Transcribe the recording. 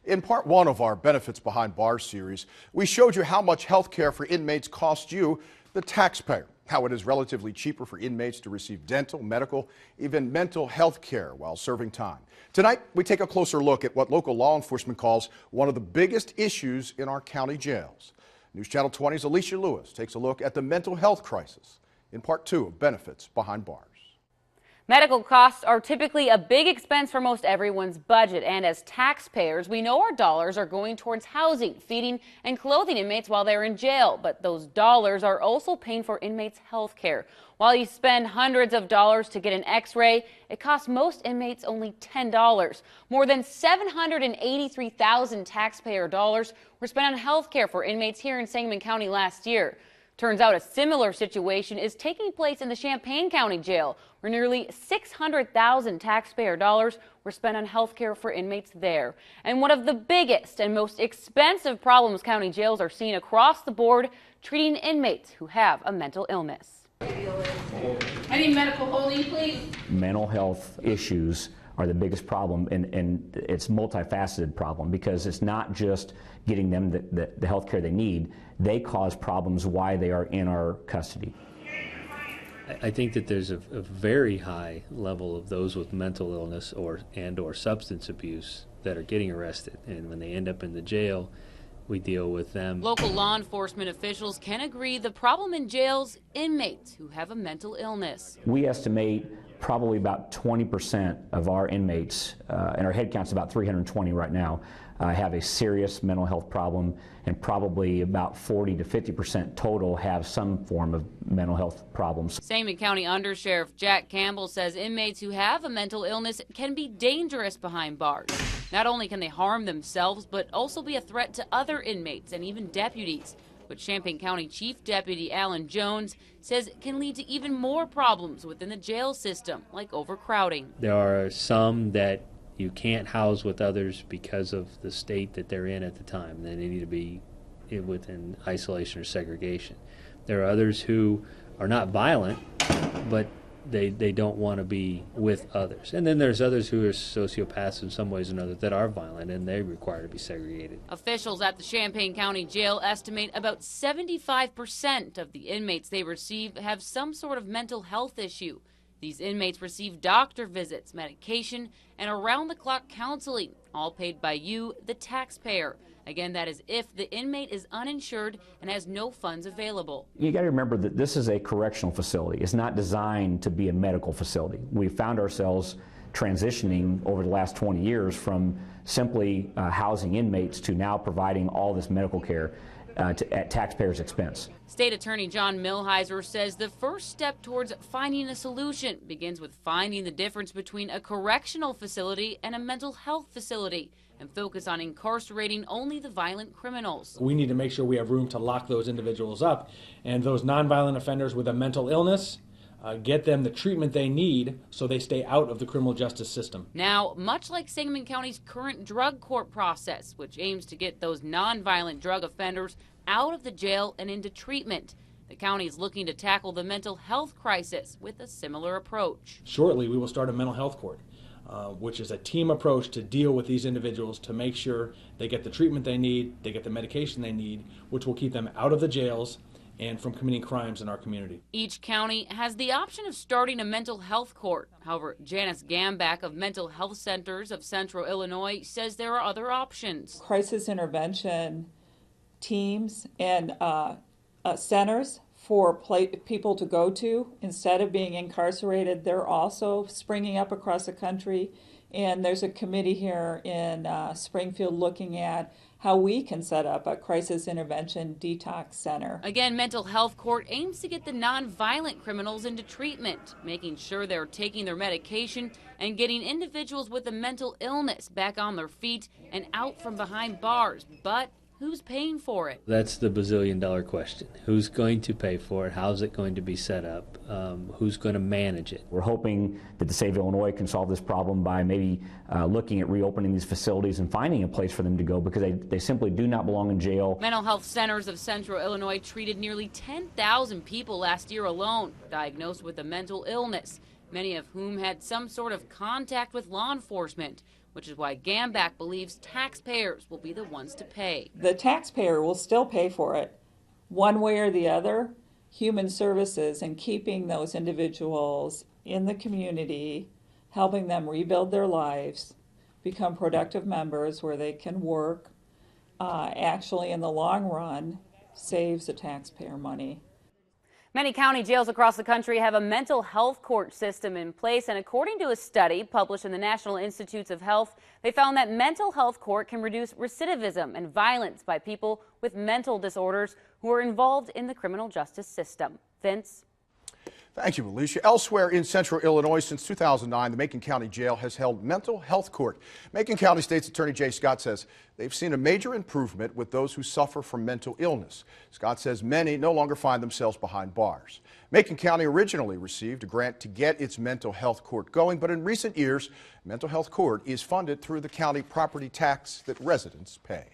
In part one of our Benefits Behind Bars series, we showed you how much health care for inmates costs you, the taxpayer, how it is relatively cheaper for inmates to receive dental, medical, even mental health care while serving time. Tonight, we take a closer look at what local law enforcement calls one of the biggest issues in our county jails. News Channel 20's Alicia Lewis takes a look at the mental health crisis in part two of Benefits Behind Bars. Medical costs are typically a big expense for most everyone's budget, and as taxpayers, we know our dollars are going towards housing, feeding, and clothing inmates while they're in jail. But those dollars are also paying for inmates' health care. While you spend hundreds of dollars to get an x-ray, it costs most inmates only $10. More than 783,000 taxpayer dollars were spent on health care for inmates here in Sangamon County last year. Turns out a similar situation is taking place in the Champaign County Jail, where nearly 600,000 taxpayer dollars were spent on health care for inmates there. And one of the biggest and most expensive problems county jails are seeing across the board, treating inmates who have a mental illness. I need medical holding, please. Mental health issues are the biggest problem, and it's a multifaceted problem because it's not just getting them the health care they need. They cause problems why they are in our custody. I think that there's a very high level of those with mental illness or substance abuse that are getting arrested, and when they end up in the jail, we deal with them. Local law enforcement officials can agree the problem in jails, inmates who have a mental illness. We estimate probably about 20% of our inmates, and our head count's about 320 right now, have a serious mental health problem, and probably about 40 to 50% total have some form of mental health problems. Sangamon County Undersheriff Jack Campbell says inmates who have a mental illness can be dangerous behind bars. Not only can they harm themselves, but also be a threat to other inmates and even deputies. But Champaign County Chief Deputy Alan Jones says it can lead to even more problems within the jail system, like overcrowding. There are some that you can't house with others because of the state that they're in at the time. They need to be within isolation or segregation. There are others who are not violent, but they don't want to be with others. And then there's others who are sociopaths in some ways or another that are violent, and they require to be segregated. Officials at the Champaign County Jail estimate about 75% of the inmates they receive have some sort of mental health issue. These inmates receive doctor visits, medication, and around-the-clock counseling, all paid by you, the taxpayer. Again, that is if the inmate is uninsured and has no funds available. You got to remember that this is a correctional facility. It's not designed to be a medical facility. We found ourselves transitioning over the last 20 years from simply housing inmates to now providing all this medical care at taxpayers' expense. State Attorney John Milheiser says the first step towards finding a solution begins with finding the difference between a correctional facility and a mental health facility and focus on incarcerating only the violent criminals. We need to make sure we have room to lock those individuals up, and those nonviolent offenders with a mental illness, get them the treatment they need so they stay out of the criminal justice system. Now, much like Sangamon County's current drug court process, which aims to get those nonviolent drug offenders out of the jail and into treatment, the county is looking to tackle the mental health crisis with a similar approach. Shortly, we will start a mental health court, which is a team approach to deal with these individuals to make sure they get the treatment they need, they get the medication they need, which will keep them out of the jails and from committing crimes in our community. Each county has the option of starting a mental health court. However, Janice Gamback of Mental Health Centers of Central Illinois says there are other options. Crisis intervention teams and centers for people to go to instead of being incarcerated. They're also springing up across the country, and there's a committee here in Springfield looking at how we can set up a crisis intervention detox center. Again, Mental Health Court aims to get the nonviolent criminals into treatment, making sure they're taking their medication and getting individuals with a mental illness back on their feet and out from behind bars. But who's paying for it? That's the bazillion-dollar question. Who's going to pay for it? How's it going to be set up? Who's going to manage it? We're hoping that the state of Illinois can solve this problem by maybe looking at reopening these facilities and finding a place for them to go, because they simply do not belong in jail. Mental Health Centers of Central Illinois treated nearly 10,000 people last year alone diagnosed with a mental illness, many of whom had some sort of contact with law enforcement. which is why Gamback believes taxpayers will be the ones to pay. The taxpayer will still pay for it, one way or the other. Human services and keeping those individuals in the community, helping them rebuild their lives, become productive members where they can work, actually in the long run saves the taxpayer money. Many county jails across the country have a mental health court system in place, and according to a study published in the National Institutes of Health, they found that mental health court can reduce recidivism and violence by people with mental disorders who are involved in the criminal justice system. Vince? Thank you, Alicia. Elsewhere in central Illinois, since 2009, the Macon County Jail has held mental health court. Macon County State's Attorney Jay Scott says they've seen a major improvement with those who suffer from mental illness. Scott says many no longer find themselves behind bars. Macon County originally received a grant to get its mental health court going, but in recent years, mental health court is funded through the county property tax that residents pay.